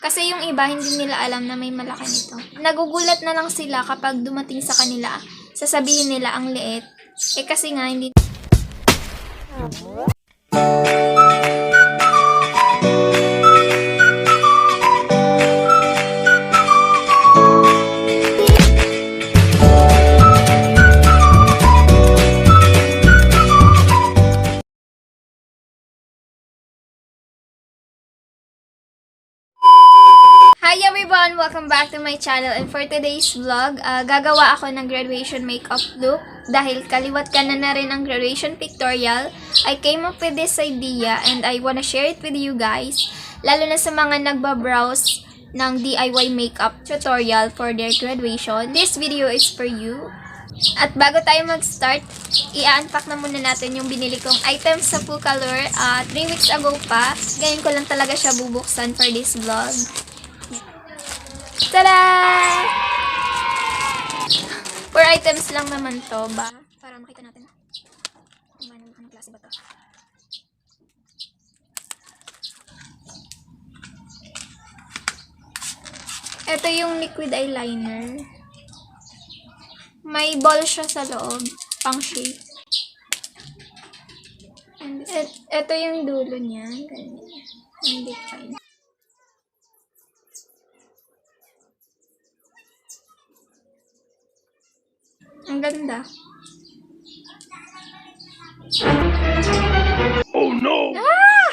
Kasi yung iba, hindi nila alam na may malaki nito. Nagugulat na lang sila kapag dumating sa kanila. Sasabihin nila ang liit. Eh kasi nga, hindi... Hi everyone! Welcome back to my channel, and for today's vlog, gagawa ako ng graduation makeup look. Dahil kaliwat ka na rin ang graduation pictorial, I came up with this idea and I wanna share it with you guys. Lalo na sa mga nagbabrowse ng DIY makeup tutorial for their graduation. This video is for you. At bago tayo mag-start, i-unpack na muna natin yung binili kong items sa Focallure 3 weeks ago pa. Ngayon ko lang talaga siya bubuksan for this vlog. Tada! 4 items lang naman to ba? Para makita natin. Anong klase ba to? Ito yung liquid eyeliner. May ball siya sa loob. Pang shape. And ito yung dulo niya. Ganyan. Hindi fine. Ang ganda. Oh no! Ah!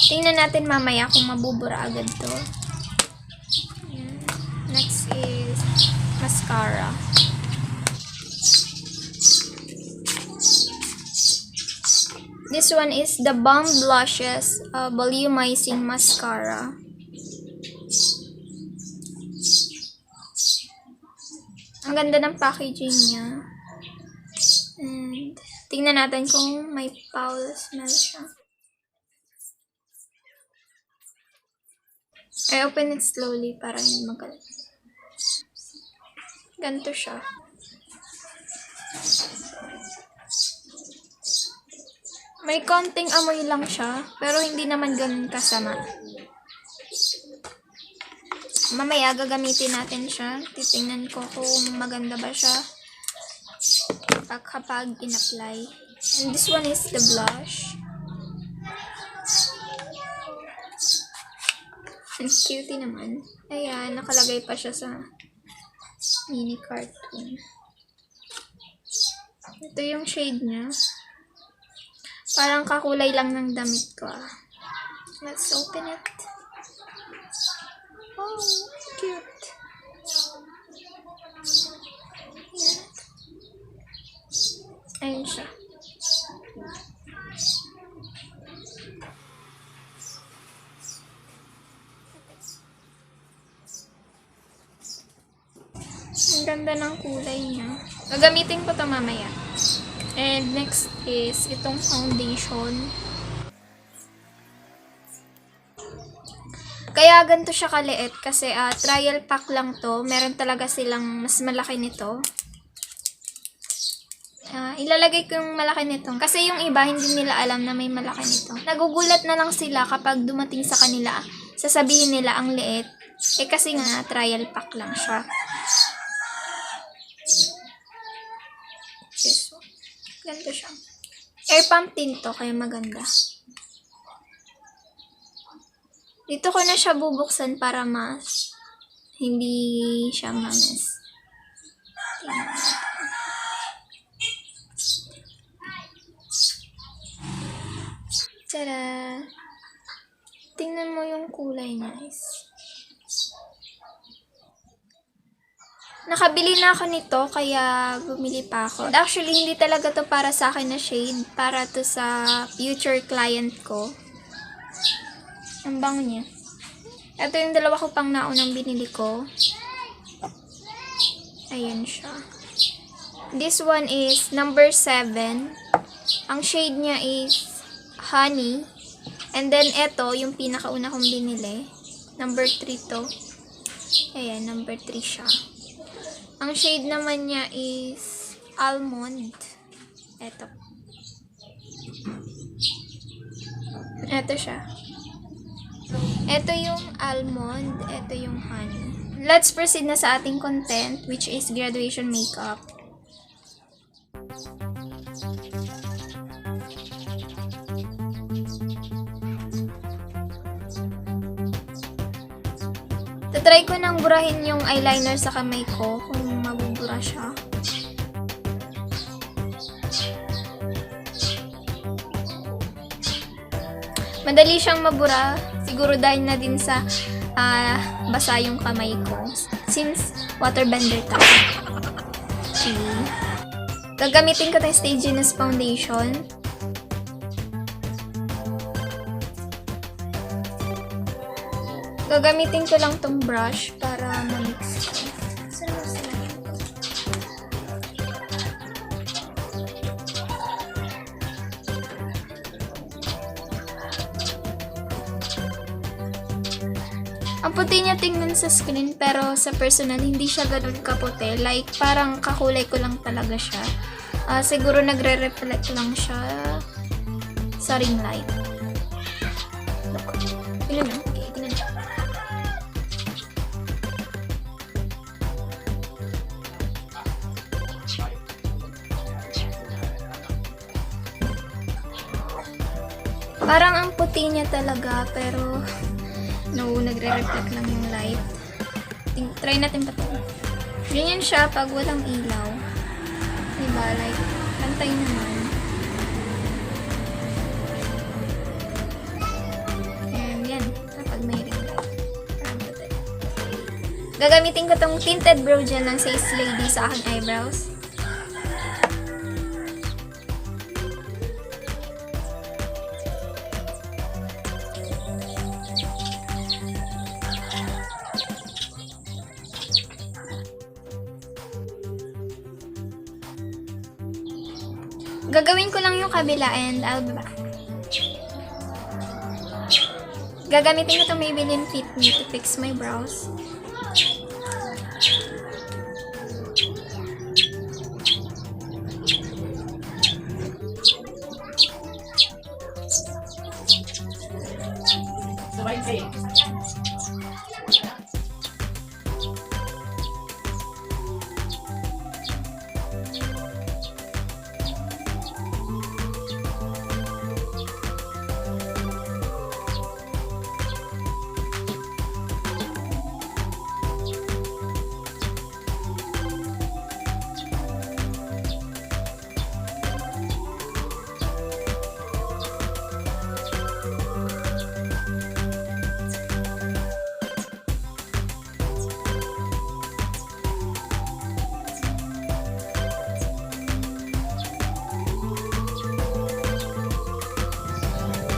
Tingnan natin mamaya kung mabubura agad to. Ayan. Next is mascara. This one is the Balm Blushes Volumizing Mascara. Ang ganda ng packaging niya. And tingnan natin kung may foul smell siya. I open it slowly para hindi magalit. Ganito siya. May konting amoy lang siya, pero hindi naman ganun kasama. Mamaya gagamitin natin siya. Titingnan ko kung maganda ba siya kapag in-apply. And this one is the blush. Ang cutie naman. Ayan, nakalagay pa siya sa mini cartoon. Ito yung shade niya. Parang kakulay lang ng damit ko. Let's open it. Oh, cute. Ayan siya. Ang ganda ng kulay niya. Gagamitin ko ito mamaya. And next is itong foundation. Kaya ganito siya kaliit kasi trial pack lang to. Meron talaga silang mas malaki nito. Ilalagay ko yung malaki nito. Kasi yung iba hindi nila alam na may malaki nito. Nagugulat na lang sila kapag dumating sa kanila. Sasabihin nila ang liit. Eh kasi nga trial pack lang siya. Yes. Ganito siya. Air pump din to kaya maganda. Dito ko na siya bubuksan para mas hindi siya mames. Tada! Tingnan mo yung kulay niya, guys. Nakabili na ako nito kaya bumili pa ako. Actually, hindi talaga to para sa akin na shade. Para to sa future client ko. Ang bango niya. Ito yung dalawa ko pang naunang binili ko. Ayan siya. This one is number 7. Ang shade niya is honey. And then ito, yung pinakauna kong binili. Number 3 to. Ayan, number 3 siya. Ang shade naman niya is almond. Ito. Ito siya. Ito yung almond, ito yung honey. Let's proceed na sa ating content, which is graduation makeup. Tatry ko nang burahin yung eyeliner sa kamay ko kung mabubura siya. Madali siyang mabura, siguro dahil na din sa basa yung kamay ko. Since waterbender tayo. Okay. Gagamitin ko tayong Stagenius foundation. Gagamitin ko lang tong brush para ma-mix ko. Ang puti niya tingnan sa screen, pero sa personal, hindi siya ganun kaputi. Like, parang kakulay ko lang talaga siya. Siguro nagre-reflect lang siya sa ring light. Look. Tignan mo. Okay, tignan mo. Parang ang puti niya talaga, pero no, nagre-reflect lang yung light. Try natin pa ito. Ganyan siya pag walang ilaw. Diba? Like, pantay naman. And yan. Kapag may ring light. Gagamitin ko tong tinted brow gel ng Says Lady sa aking eyebrows. Gagawin ko lang yung kabila and I'll be back. Gagamitin ko itong Maybelline Fit Me to fix my brows.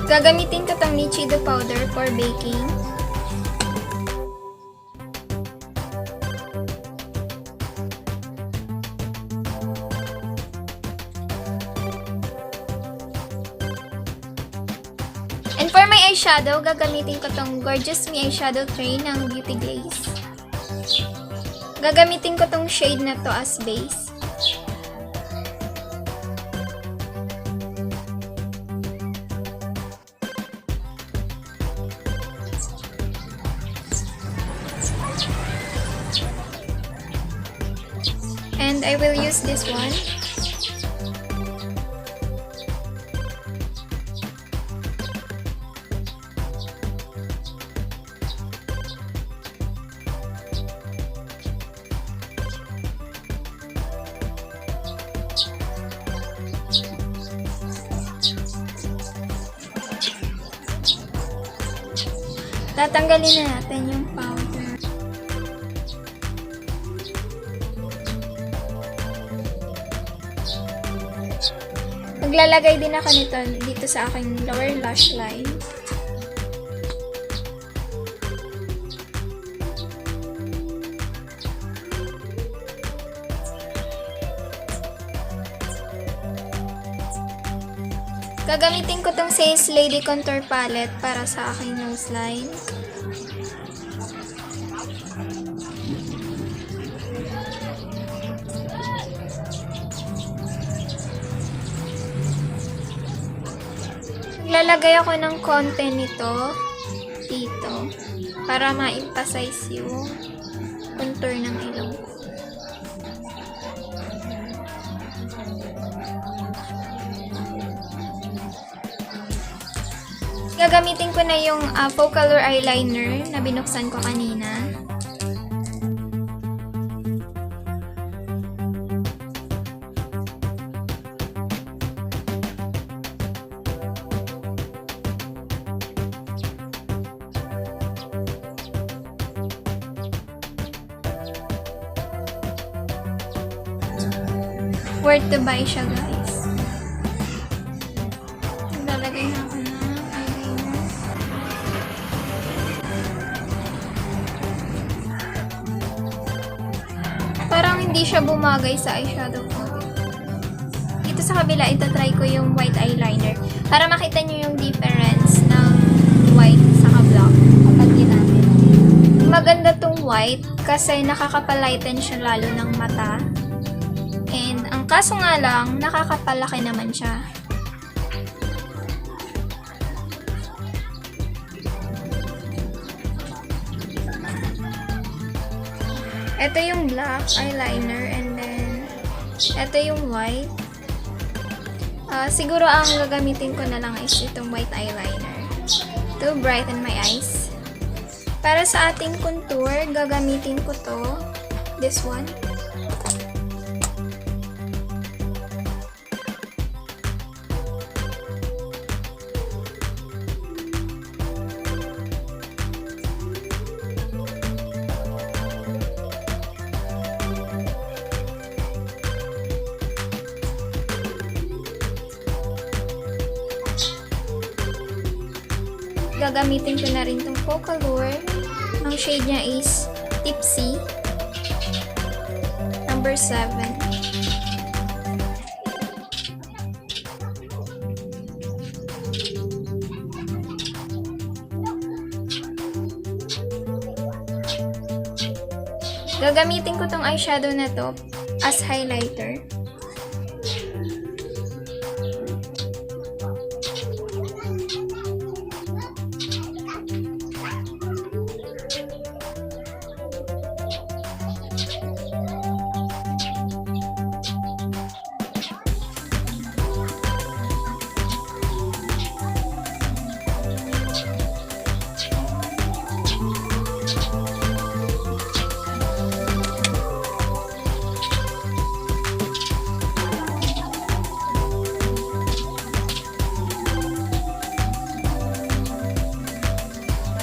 Gagamitin ko tong Nichido powder for baking. And for my eyeshadow, gagamitin ko tong Gorgeous Me eyeshadow tray ng Beauty Glaze. Gagamitin ko tong shade na to as base. And I will use this one. Tatanggalin na natin yung powder. Maglalagay din ako nito dito sa aking lower lash line. Gagamitin ko tong Says Lady Contour Palette para sa aking nose line. Lalagay ako ng konti nito dito para ma-emphasize yung contour ng ilong ko. Gagamitin ko na yung Focallure eyeliner na binuksan ko kanina. Worth to buy siya, guys. Lalagay na ako ng eyeliner. Parang hindi siya bumagay sa eyeshadow ko. Dito sa kabila, itatry ko yung white eyeliner para makita nyo yung difference ng white sa black kapag ginamit. Maganda tong white kasi nakakapalighten siya lalo ng mata. And ang kaso nga lang, nakakapalaki naman siya. Ito yung black eyeliner and then ito yung white. Siguro ang gagamitin ko na lang is itong white eyeliner to brighten my eyes. Para sa ating contour, gagamitin ko to, this one. Gagamitin ko na rin itong Focallure. Ang shade niya is Tipsy. Number 7. Gagamitin ko tong eyeshadow na to as highlighter.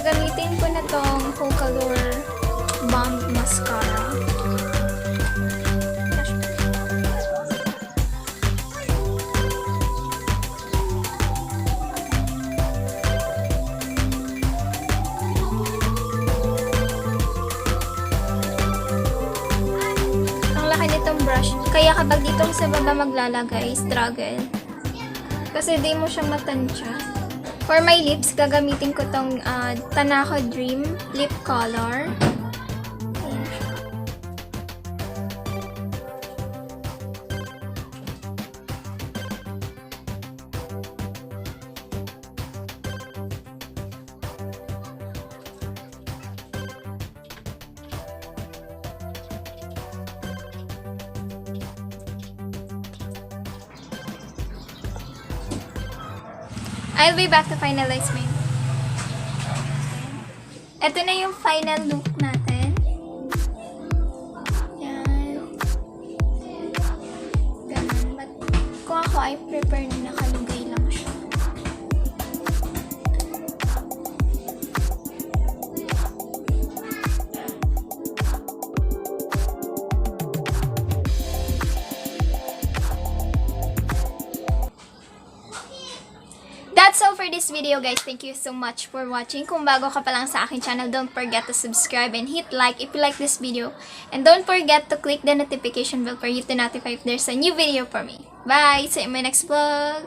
Gamitin ko na tong Focallure Bomb Mascara. Ang laki nitong brush. Kaya kapag dito sa baba maglalagay, struggle. Kasi di mo siya matansya. For my lips, gagamitin ko tong Tanako Dream Lip Color. I'll be back to finalize my look. Ito na yung final look natin. Yan. Ganun. But kung ako, I prefer na nakalugay lang siya. That's all for this video, guys. Thank you so much for watching. Kung bago ka pa lang sa aking channel, don't forget to subscribe and hit like if you like this video. And don't forget to click the notification bell for you to notify if there's a new video for me. Bye! See you in my next vlog!